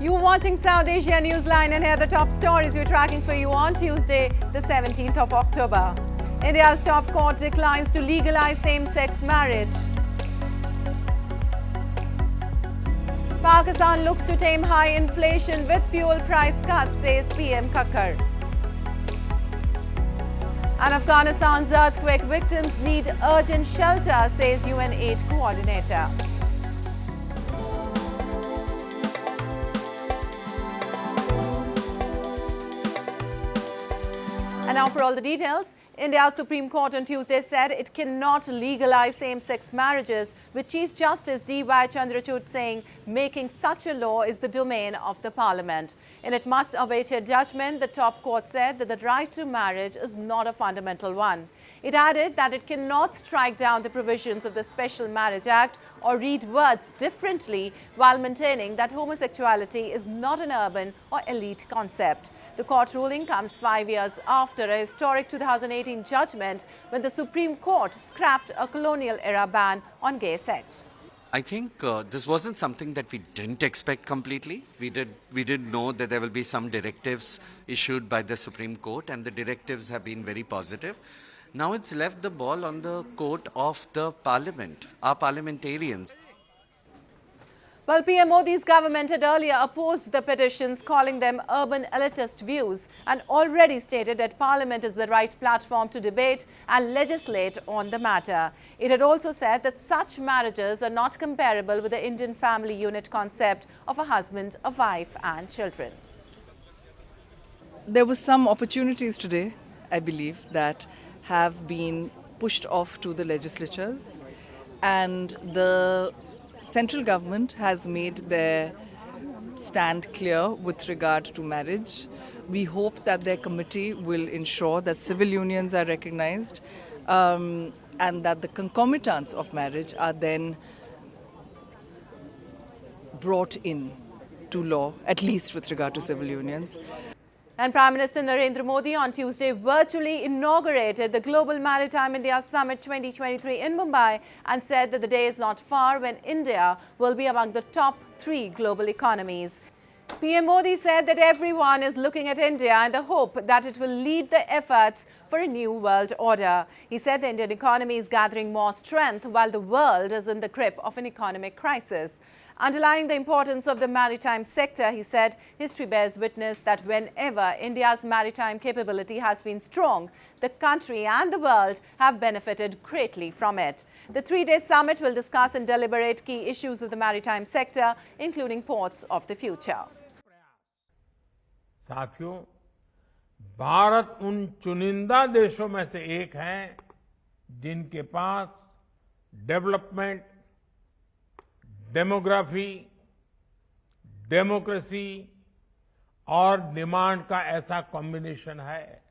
You're watching South Asia Newsline, and here are the top stories we're tracking for you on Tuesday, the 17th of October. India's top court declines to legalise same-sex marriage. Pakistan looks to tame high inflation with fuel price cuts, says PM Kakar. And Afghanistan's earthquake victims need urgent shelter, says UN aid coordinator. And now for all the details. India's Supreme Court on Tuesday said it cannot legalise same-sex marriages, with Chief Justice D.Y. Chandrachud saying making such a law is the domain of the Parliament. In its much-awaited judgment, the top court said that the right to marriage is not a fundamental one. It added that it cannot strike down the provisions of the Special Marriage Act or read words differently while maintaining that homosexuality is not an urban or elite concept. The court ruling comes 5 years after a historic 2018 judgment when the Supreme Court scrapped a colonial-era ban on gay sex. I think this wasn't something that we didn't expect completely. We did know that there will be some directives issued by the Supreme Court, and the directives have been very positive. Now it's left the ball on the court of the Parliament, our parliamentarians. Well, PM Modi's government had earlier opposed the petitions, calling them urban elitist views, and already stated that Parliament is the right platform to debate and legislate on the matter. It had also said that such marriages are not comparable with the Indian family unit concept of a husband, a wife and children. There were some opportunities today, I believe, that have been pushed off to the legislatures, and the central government has made their stand clear with regard to marriage. We hope that their committee will ensure that civil unions are recognized and that the concomitants of marriage are then brought in to law, at least with regard to civil unions. And Prime Minister Narendra Modi on Tuesday virtually inaugurated the Global Maritime India Summit 2023 in Mumbai and said that the day is not far when India will be among the top 3 global economies. PM Modi said that everyone is looking at India in the hope that it will lead the efforts for a new world order. He said the Indian economy is gathering more strength while the world is in the grip of an economic crisis. Underlining the importance of the maritime sector, he said history bears witness that whenever India's maritime capability has been strong, the country and the world have benefited greatly from it. The 3-day summit will discuss and deliberate key issues of the maritime sector, including ports of the future. साथियों, भारत उन चुनिंदा देशों में से एक है जिनके पास development, demography, democracy और डिमांड का ऐसा कॉम्बिनेशन है।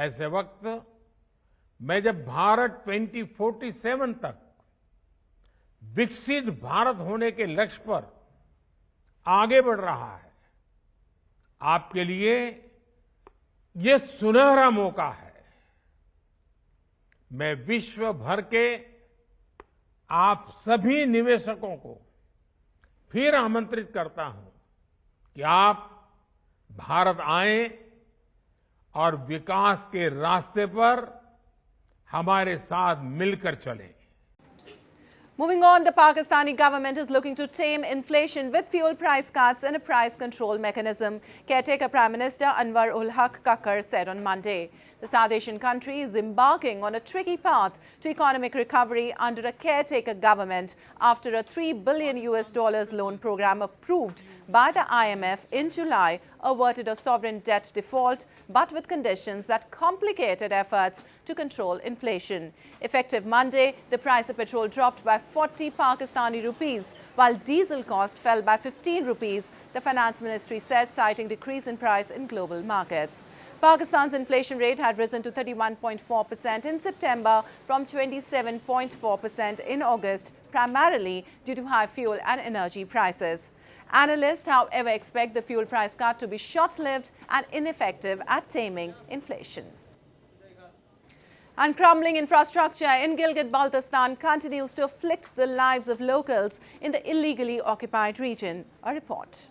ऐसे वक्त मैं जब भारत 2047 तक विकसित भारत होने के लक्ष्य पर आगे बढ़ रहा है, आपके लिए ये सुनहरा मौका है। मैं विश्व भर के आप सभी निवेशकों को फिर आमंत्रित करता हूं कि आप भारत आएं और विकास के रास्ते पर हमारे साथ मिलकर चलें। Moving on, the Pakistani government is looking to tame inflation with fuel price cuts and a price control mechanism, caretaker Prime Minister Anwar-ul-Haq Kakar said on Monday. The South Asian country is embarking on a tricky path to economic recovery under a caretaker government after a $3 billion loan program approved by the IMF in July averted a sovereign debt default, but with conditions that complicated efforts to control inflation. Effective Monday, the price of petrol dropped by 40 Pakistani rupees, while diesel cost fell by 15 rupees, the finance ministry said, citing decrease in price in global markets. Pakistan's inflation rate had risen to 31.4% in September from 27.4% in August, primarily due to high fuel and energy prices. Analysts, however, expect the fuel price cut to be short-lived and ineffective at taming inflation. And crumbling infrastructure in Gilgit, Baltistan continues to afflict the lives of locals in the illegally occupied region. A report.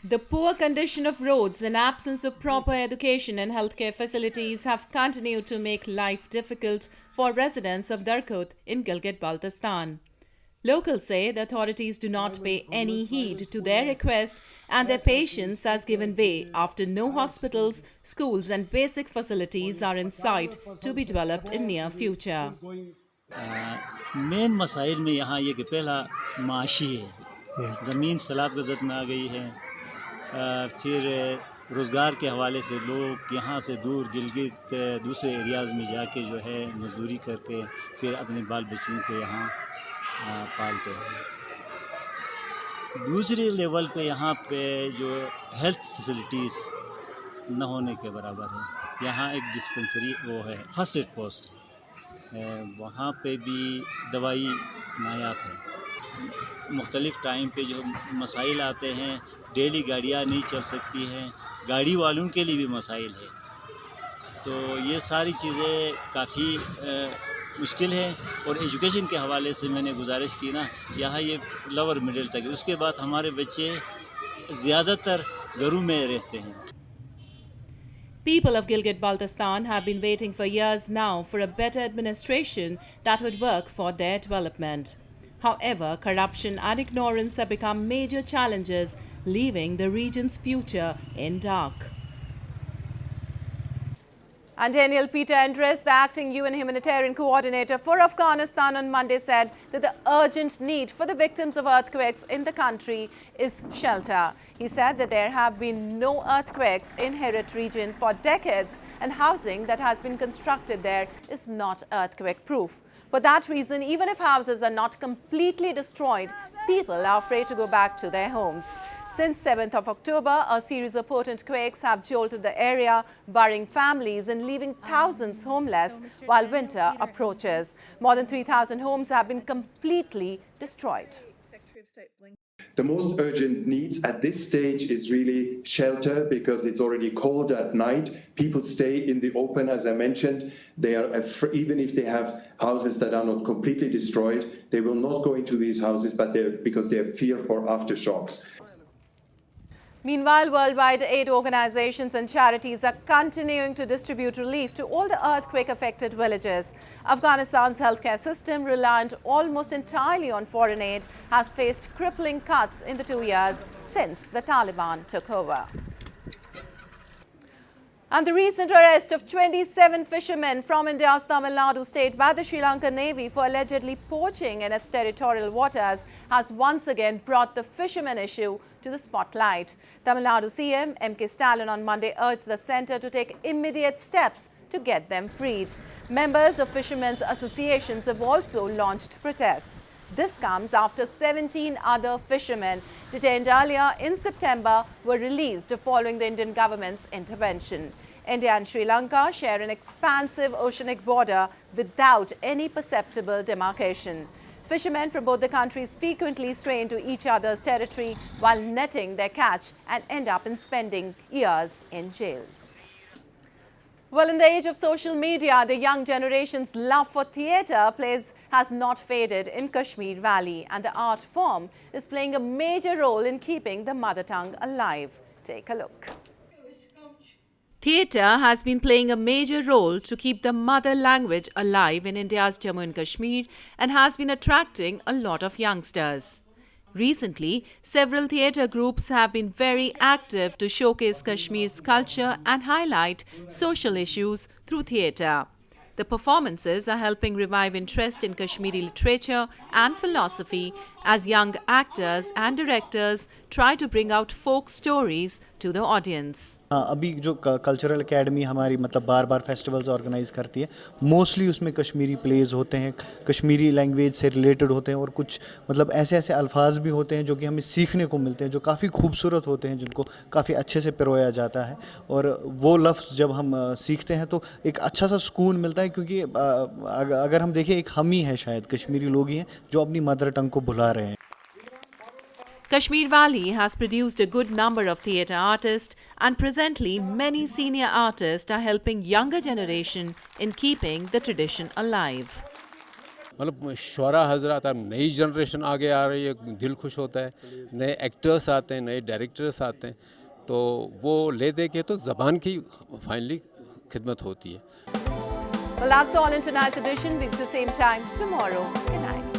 The poor condition of roads and absence of proper education and healthcare facilities have continued to make life difficult for residents of Darkut in Gilgit, Baltistan. Locals say the authorities do not pay any heed to their request and their patience has given way after no hospitals, schools and basic facilities are in sight to be developed in near future. Main मसाइल में यहाँ ये कि पहला माशी है, ज़मीन सैलाब की ज़द में आ गई है। फिर रोज़गार के हवाले से लोग यहाँ से दूर गिलगित दूसरे एरियाज़ में जाके जो है मजदूरी करके फिर अपने बाल बच्चों को यहाँ पालते हैं। दूसरे लेवल पे यहाँ पे जो हेल्थ फैसिलिटीज़ न होने के बराबर है। यहाँ एक डिस्पेंसरी वो है, फर्स्ट एड पोस्ट, वहाँ पे भी दवाई नायाब है। मुख्तलिफ़ टाइम पे जो मसाइल आते हैं, डेली गाड़ियाँ नहीं चल सकती हैं, गाड़ी वालों के लिए भी मसाइल है। तो ये सारी चीज़ें काफ़ी मुश्किल है। और एजुकेशन के हवाले से मैंने गुजारिश की ना, यहाँ ये लोअर मिडिल तक, उसके बाद हमारे बच्चे ज़्यादातर घरों में रहते हैं। People of Gilgit Baltistan have been waiting for years now for a better administration that would work for their development. However, corruption and ignorance have become major challenges, leaving the region's future in dark. And Daniel Peter Endres, the acting UN humanitarian coordinator for Afghanistan, on Monday said that the urgent need for the victims of earthquakes in the country is shelter. He said that there have been no earthquakes in Herat region for decades and housing that has been constructed there is not earthquake proof. For that reason, even if houses are not completely destroyed, people are afraid to go back to their homes. Since 7th of October, a series of potent quakes have jolted the area, burying families and leaving thousands homeless while winter approaches. More than 3,000 homes have been completely destroyed. The most urgent needs at this stage is really shelter, because it's already cold at night. People stay in the open, as I mentioned. They are even if they have houses that are not completely destroyed, they will not go into these houses, but because they have fear for aftershocks. Meanwhile, worldwide aid organizations and charities are continuing to distribute relief to all the earthquake-affected villages. Afghanistan's healthcare system, reliant almost entirely on foreign aid, has faced crippling cuts in the 2 years since the Taliban took over. And the recent arrest of 27 fishermen from India's Tamil Nadu state by the Sri Lankan Navy for allegedly poaching in its territorial waters has once again brought the fishermen issue to the spotlight. Tamil Nadu CM M.K. Stalin on Monday urged the centre to take immediate steps to get them freed. Members of fishermen's associations have also launched protest. This comes after 17 other fishermen detained earlier in September were released following the Indian government's intervention. India and Sri Lanka share an expansive oceanic border without any perceptible demarcation. Fishermen from both the countries frequently stray into each other's territory while netting their catch and end up in spending years in jail. Well, in the age of social media, the young generation's love for theatre has not faded in Kashmir Valley, and the art form is playing a major role in keeping the mother tongue alive. Take a look. Theatre has been playing a major role to keep the mother language alive in India's Jammu and Kashmir and has been attracting a lot of youngsters. Recently, several theatre groups have been very active to showcase Kashmir's culture and highlight social issues through theatre. The performances are helping revive interest in Kashmiri literature and philosophy as young actors and directors try to bring out folk stories to the audience. अभी जो cultural academy हमारी मतलब बार बार festivals organise करती है, mostly उसमें Kashmiri pledge होते हैं, Kashmiri language से रिलेटेड होते हैं और कुछ मतलब ऐसे ऐसे अल्फाज भी होते हैं जो कि हमें सीखने को मिलते हैं, जो काफ़ी खूबसूरत होते हैं, जिनको काफ़ी अच्छे से पिरोया जाता है। और वो लफ्ज़ जब हम सीखते हैं तो एक अच्छा सा सुकून मिलता है, क्योंकि अगर हम देखें एक हम ही है शायद कश्मीरी लोग ही हैं जो अपनी मदर टंग को भुला रहे हैं। Kashmir Valley has produced a good number of theatre artists, and presently many senior artists are helping younger generation in keeping the tradition alive. मतलब शुरा हजरात, अब नई जनरेशन आगे आ रही है, दिल खुश होता है, नए एक्टर्स आते हैं, नए डायरेक्टर्स आते हैं, तो वो ले दे के तो ज़बान की फाइनली खिदमत होती है। Well, that's all in tonight's edition. We'll see you same time tomorrow. Good night.